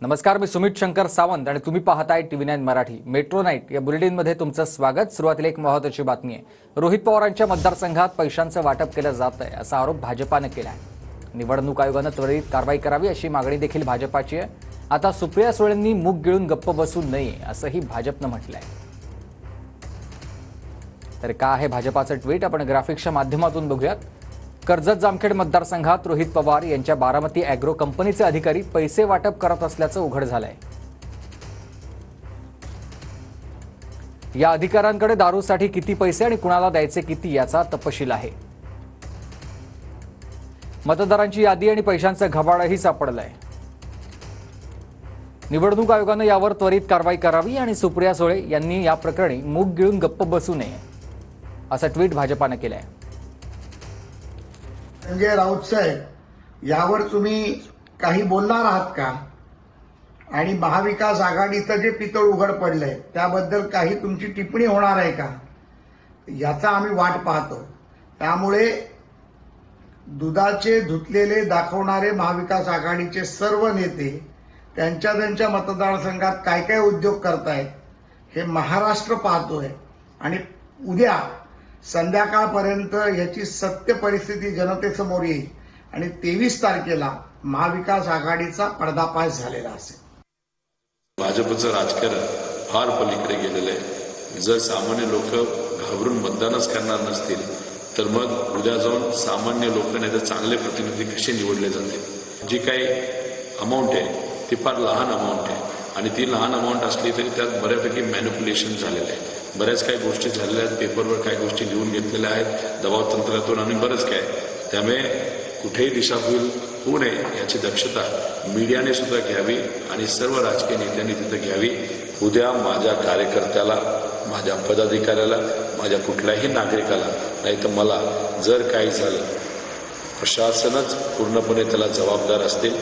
नमस्कार, मी सुमित शंकर सावंत आणि तुम्ही पाहताय TV9 मराठी। मेट्रो नाईट या बुलेटिनमध्ये तुमचं स्वागत। सुरुवातीला एक महत्त्वाची बातमी आहे। रोहित पवारांच्या मतदारसंघात पैशांचं वाटप केलं जात आहे असा आरोप भाजपाने केला आहे। निवडणूक आयोगाने त्वरित कारवाई करावी अशी मागणी देखील भाजपाची आहे। आता सुप्रिया सुळेंनी मूग गिळून गप्प बसू नये असंही भाजपने म्हटलंय। तर काय आहे भाजपाचं ट्विट, आपण ग्राफिक्सच्या माध्यमातून बघूयात। कर्जत जामखेड मतदारसंघात रोहित पवार यांच्या बारामती ॲग्रो कंपनीचे अधिकारी पैसे वाटप करत असल्याचं उघड झालंय। या अधिकाऱ्यांकडे दारूसाठी किती पैसे आणि कुणाला द्यायचे किती याचा तपशील आहे। मतदारांची यादी आणि पैशांचं घबाडही सापडलंय। निवडणूक आयोगाने यावर त्वरित कारवाई करावी आणि सुप्रिया सुळे यांनी या प्रकरणी मूग गिळून गप्प बसू नये असं ट्विट भाजपाने केलंय। संजय राऊत साहेब, यावर तुम्ही काही बोलणार आहात का? आणि महाविकास आघाडीचं जे पितळ उघड पडलंय त्याबद्दल काही तुमची टिप्पणी होणार आहे का? याचा आम्ही वाट पाहतो। त्यामुळे दुधाचे धुतलेले दाखवणारे महाविकास आघाडीचे सर्व नेते त्यांच्या त्यांच्या मतदारसंघात काय काय उद्योग करतायत हे महाराष्ट्र पाहतोय आणि उद्या संध्याकाळपर्यंत याची सत्य परिस्थिती जनतेसमोर येईल आणि 23 तारखेला महाविकास आघाडीचा पर्दाफाश झालेला असेल। भाजपचं राजकारण फार पलीकडे गेलेलं आहे। जर सामान्य लोक घाबरून मतदानच करणार नसतील तर मग उद्या जाऊन सामान्य लोक नाही तर चांगले प्रतिनिधी कसे निवडले जातील? जी काही अमाऊंट आहे ती फार लहान अमाऊंट आहे आणि ती लहान अमाऊंट असली तरी त्यात बऱ्यापैकी मॅनिप्युलेशन झालेलं आहे। बऱ्याच काही गोष्टी झालेल्या आहेत, पेपरवर काही गोष्टी लिहून घेतलेल्या आहेत दबाव तंत्रातून आणि बरंच काय। त्यामुळे कुठेही दिशाभूल होऊ नये याची दक्षता मीडियाने सुद्धा घ्यावी आणि सर्व राजकीय नेत्यांनी तिथं घ्यावी। उद्या माझ्या कार्यकर्त्याला, माझ्या पदाधिकाऱ्याला, माझ्या कुठल्याही नागरिकाला नाही तर मला जर काही झालं प्रशासनच पूर्णपणे त्याला जबाबदार असतील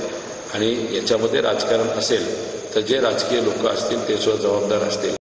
आणि याच्यामध्ये राजकारण असेल तर जे राजकीय लोक असतील ते सुद्धा जबाबदार असतील।